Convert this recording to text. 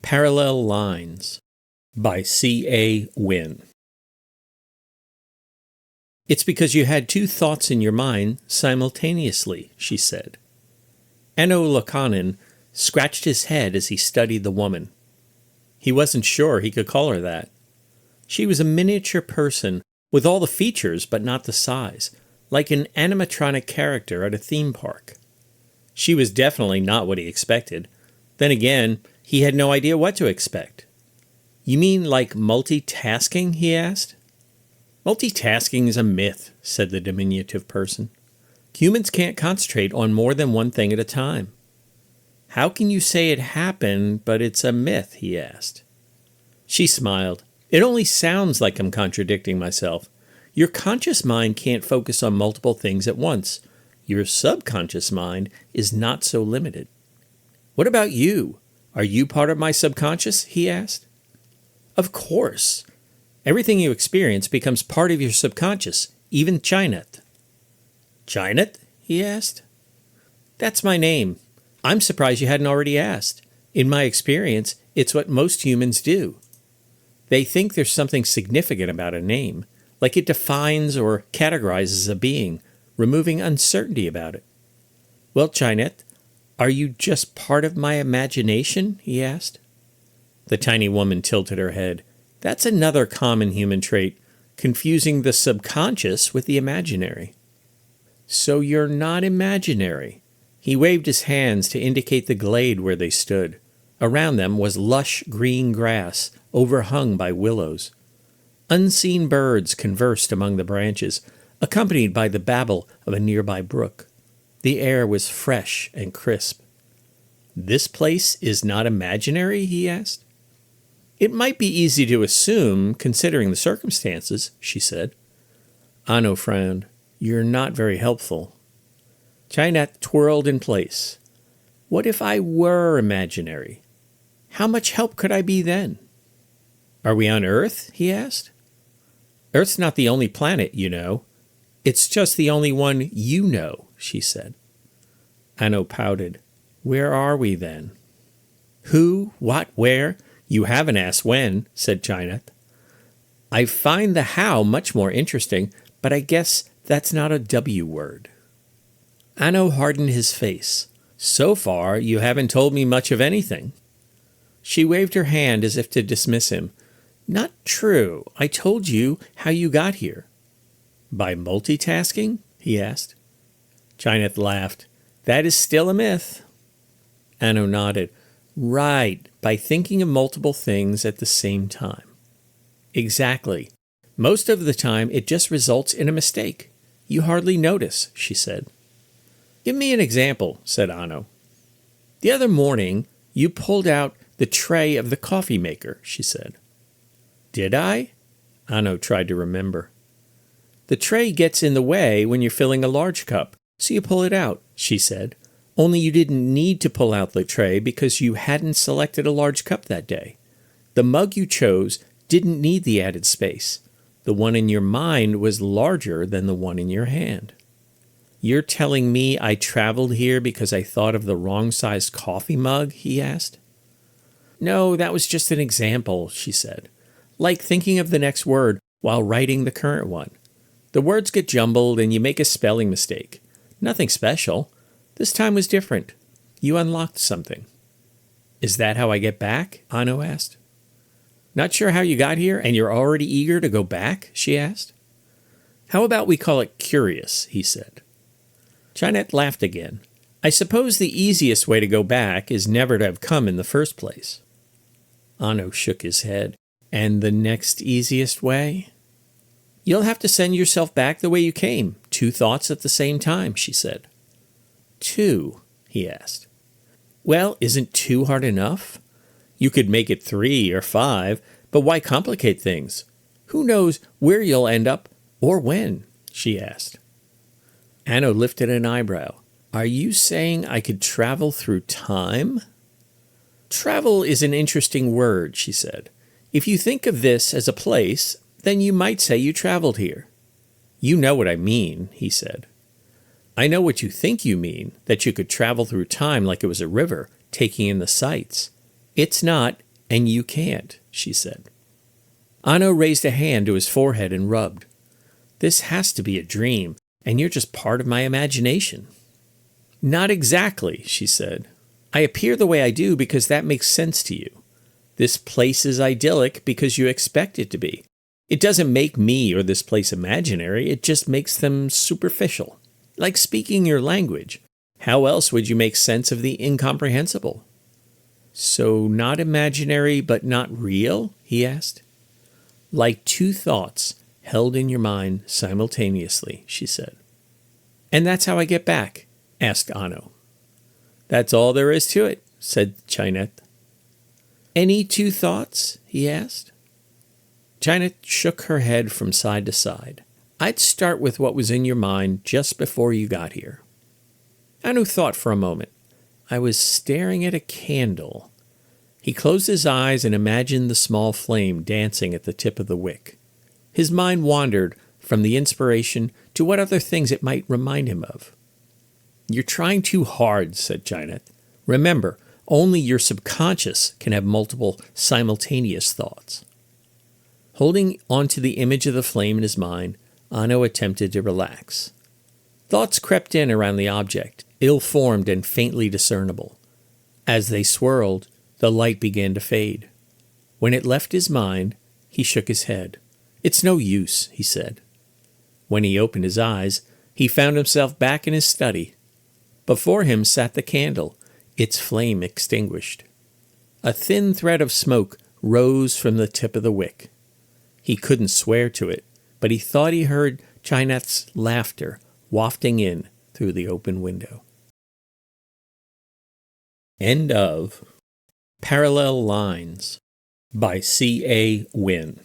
Parallel Lines by C.A. Wynn. It's because you had two thoughts in your mind simultaneously, she said. Ano Laukkanen scratched his head as he studied the woman. He wasn't sure he could call her that. She was a miniature person with all the features but not the size, like an animatronic character at a theme park. She was definitely not what he expected. Then again, he had no idea what to expect. You mean like multitasking? He asked. Multitasking is a myth, said the diminutive person. Humans can't concentrate on more than one thing at a time. How can you say it happened, but it's a myth? He asked. She smiled. It only sounds like I'm contradicting myself. Your conscious mind can't focus on multiple things at once. Your subconscious mind is not so limited. What about you? Are you part of my subconscious? He asked. Of course. Everything you experience becomes part of your subconscious, even Ceinath. Ceinath? He asked. That's my name. I'm surprised you hadn't already asked. In my experience, it's what most humans do. They think there's something significant about a name, like it defines or categorizes a being, removing uncertainty about it. Well, Ceinath, are you just part of my imagination? He asked. The tiny woman tilted her head. That's another common human trait, confusing the subconscious with the imaginary. So you're not imaginary. He waved his hands to indicate the glade where they stood. Around them was lush green grass, overhung by willows. Unseen birds conversed among the branches, accompanied by the babble of a nearby brook. The air was fresh and crisp. This place is not imaginary? He asked. It might be easy to assume, considering the circumstances, she said. Ano frowned. You're not very helpful. Ceinath twirled in place. What if I were imaginary? How much help could I be then? Are we on Earth? He asked. Earth's not the only planet, you know. It's just the only one you know, she said. Ano pouted. Where are we then? Who, what, where? You haven't asked when, said Ceinath. I find the how much more interesting, but I guess that's not a W word. Ano hardened his face. So far, you haven't told me much of anything. She waved her hand as if to dismiss him. Not true. I told you how you got here. By multitasking? He asked. Ceinath laughed. That is still a myth. Ano nodded. Right, by thinking of multiple things at the same time. Exactly. Most of the time, it just results in a mistake. You hardly notice, she said. Give me an example, said Ano. The other morning, you pulled out the tray of the coffee maker, she said. Did I? Ano tried to remember. The tray gets in the way when you're filling a large cup, so you pull it out, she said. Only you didn't need to pull out the tray because you hadn't selected a large cup that day. The mug you chose didn't need the added space. The one in your mind was larger than the one in your hand. You're telling me I traveled here because I thought of the wrong-sized coffee mug? He asked. No, that was just an example, she said. Like thinking of the next word while writing the current one. The words get jumbled and you make a spelling mistake. Nothing special. This time was different. You unlocked something. Is that how I get back? Ano asked. Not sure how you got here and you're already eager to go back? She asked. How about we call it curious? He said. Ceinath laughed again. I suppose the easiest way to go back is never to have come in the first place. Ano shook his head. And the next easiest way? You'll have to send yourself back the way you came. 2 thoughts at the same time, she said. 2? He asked. Well, isn't 2 hard enough? You could make it 3 or 5, but why complicate things? Who knows where you'll end up or when? She asked. Ano lifted an eyebrow. Are you saying I could travel through time? Travel is an interesting word, she said. If you think of this as a place, then you might say you traveled here. You know what I mean, he said. I know what you think you mean, that you could travel through time like it was a river, taking in the sights. It's not, and you can't, she said. Ano raised a hand to his forehead and rubbed. This has to be a dream, and you're just part of my imagination. Not exactly, she said. I appear the way I do because that makes sense to you. This place is idyllic because you expect it to be. It doesn't make me or this place imaginary, it just makes them superficial. Like speaking your language. How else would you make sense of the incomprehensible? So not imaginary but not real? He asked. Like two thoughts held in your mind simultaneously, she said. And that's how I get back? Asked Ano. That's all there is to it, said Ceinath. Any two thoughts? He asked. Ceinath shook her head from side to side. I'd start with what was in your mind just before you got here. Ano thought for a moment. I was staring at a candle. He closed his eyes and imagined the small flame dancing at the tip of the wick. His mind wandered from the inspiration to what other things it might remind him of. You're trying too hard, said Ceinath. Remember, only your subconscious can have multiple simultaneous thoughts. Holding onto the image of the flame in his mind, Ano attempted to relax. Thoughts crept in around the object, ill-formed and faintly discernible. As they swirled, the light began to fade. When it left his mind, he shook his head. It's no use, he said. When he opened his eyes, he found himself back in his study. Before him sat the candle, its flame extinguished. A thin thread of smoke rose from the tip of the wick. He couldn't swear to it, but he thought he heard Ceinath's laughter wafting in through the open window. End of Parallel Lines by C.A.Wynn.